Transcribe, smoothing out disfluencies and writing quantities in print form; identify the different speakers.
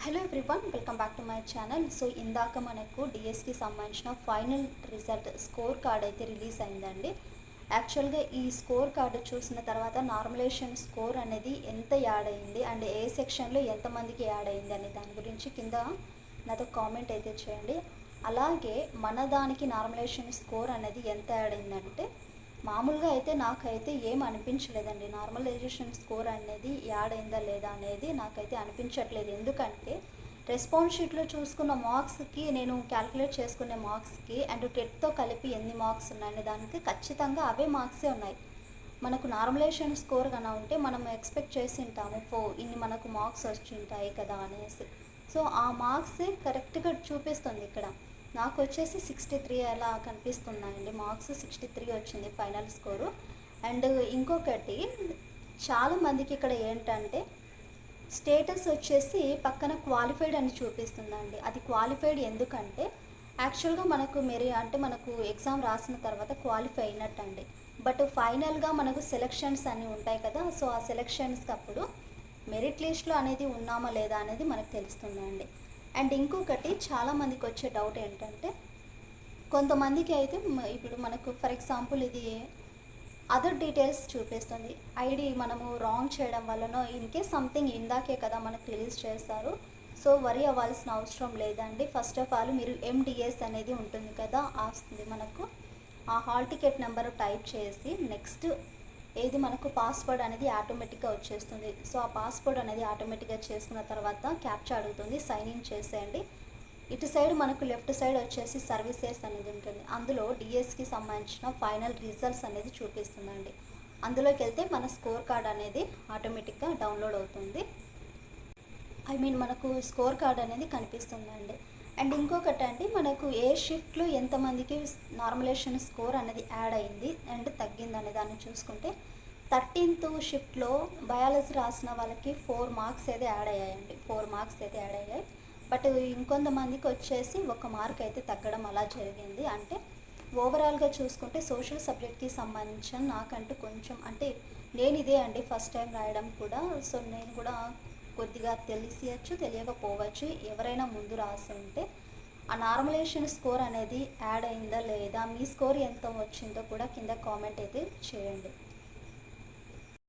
Speaker 1: Hello everyone, welcome back to my channel. So ఇందాక మనకు డిఎస్కి సంబంధించిన ఫైనల్ రిజల్ట్ స్కోర్ కార్డ్ అయితే రిలీజ్ అయిందండి. యాక్చువల్గా ఈ స్కోర్ కార్డు చూసిన తర్వాత నార్మలైజేషన్ స్కోర్ అనేది ఎంత యాడ్ అయింది అండ్ ఏ సెక్షన్లో ఎంతమందికి యాడ్ అయింది అనే దాని గురించి కింద నాతో కామెంట్ అయితే చేయండి. అలాగే మన దానికి నార్మలైజేషన్ స్కోర్ అనేది ఎంత యాడ్ అయిందంటే మామూలుగా అయితే నాకైతే ఏం అనిపించలేదండి. నార్మలైజేషన్ స్కోర్ అనేది యాడ్ అయిందా లేదా అనేది నాకైతే అనిపించట్లేదు. ఎందుకంటే రెస్పాన్స్ షీట్లో చూసుకున్న మార్క్స్కి నేను క్యాలిక్యులేట్ చేసుకునే మార్క్స్కి అండ్ టెట్తో కలిపి ఎన్ని మార్క్స్ ఉన్నాయనే దానికి ఖచ్చితంగా అవే మార్క్సే ఉన్నాయి. మనకు నార్మలైజేషన్ స్కోర్ కన్నా ఉంటే మనం ఎక్స్పెక్ట్ చేసి ఉంటాము ఇన్ని మనకు మార్క్స్ వచ్చి ఉంటాయి కదా అనేసి. సో ఆ మార్క్స్ కరెక్ట్గా చూపిస్తుంది. ఇక్కడ నాకు వచ్చేసి 63 అలా కనిపిస్తున్నాయండి. మార్క్స్ 63 వచ్చింది ఫైనల్ స్కోరు. అండ్ ఇంకొకటి చాలామందికి ఇక్కడ ఏంటంటే స్టేటస్ వచ్చేసి పక్కన క్వాలిఫైడ్ అని చూపిస్తుందండి. అది క్వాలిఫైడ్ ఎందుకంటే యాక్చువల్గా మనకు మనకు ఎగ్జామ్ రాసిన తర్వాత క్వాలిఫై అయినట్టండి. బట్ ఫైనల్గా మనకు సెలెక్షన్స్ అన్నీ ఉంటాయి కదా. సో ఆ సెలెక్షన్స్కి అప్పుడు మెరిట్ లిస్ట్లో అనేది ఉన్నామా లేదా అనేది మనకు తెలుస్తుందండి. అండ్ ఇంకొకటి చాలామందికి వచ్చే డౌట్ ఏంటంటే కొంతమందికి అయితే ఇప్పుడు మనకు ఫర్ ఎగ్జాంపుల్ ఇది అదర్ డీటెయిల్స్ చూపిస్తుంది. ఐడి మనము రాంగ్ చేయడం వల్లనో ఇన్కేస్ సంథింగ్ ఇందాకే కదా మనకు రిలీజ్ చేస్తారు. సో వరీ అవ్వాల్సిన అవసరం లేదండి. ఫస్ట్ ఆఫ్ ఆల్ మీరు ఎండిఎస్ అనేది ఉంటుంది కదా, వస్తుంది మనకు ఆ హాల్ టికెట్ నెంబర్ టైప్ చేసి నెక్స్ట్ ఏది మనకు పాస్వర్డ్ అనేది ఆటోమేటిక్గా వచ్చేస్తుంది. సో ఆ పాస్వర్డ్ అనేది ఆటోమేటిక్గా చేసుకున్న తర్వాత క్యాప్చా అడుగుతుంది, సైన్ ఇన్ చేసేయండి. ఇటు సైడ్ మనకు లెఫ్ట్ సైడ్ వచ్చేసి సర్వీసెస్ అనేది ఉంటుంది. అందులో డిఎస్కి సంబంధించిన ఫైనల్ రిజల్ట్స్ అనేది చూపిస్తుందండి. అందులోకి వెళ్తే మన స్కోర్ కార్డ్ అనేది ఆటోమేటిక్గా డౌన్లోడ్ అవుతుంది. మనకు స్కోర్ కార్డ్ అనేది కనిపిస్తుందండి. అండ్ ఇంకొకటి అండి, మనకు ఏ షిఫ్ట్లో ఎంతమందికి నార్మలైజేషన్ స్కోర్ అనేది యాడ్ అయింది అండ్ తగ్గింది అనే దాన్ని చూసుకుంటే 13th షిఫ్ట్లో బయాలజీ రాసిన వాళ్ళకి 4 మార్క్స్ అయితే యాడ్ అయ్యాయండి. 4 మార్క్స్ అయితే యాడ్ అయ్యాయి. బట్ ఇంకొంతమందికి వచ్చేసి 1 మార్క్ అయితే తగ్గడం అలా జరిగింది. అంటే ఓవరాల్గా చూసుకుంటే సోషల్ సబ్జెక్ట్కి సంబంధించిన నాకంటూ కొంచెం నేను ఇదే అండి ఫస్ట్ టైం రాయడం కూడా. సో నేను కూడా కొద్దిగా తెలియచ్చు తెలియకపోవచ్చు. ఎవరైనా ముందు రాసి ఉంటే ఆ నార్మలైజేషన్ స్కోర్ అనేది యాడ్ అయిందా లేదా, మీ స్కోర్ ఎంత వచ్చిందో కూడా కింద కామెంట్ అయితే చేయండి.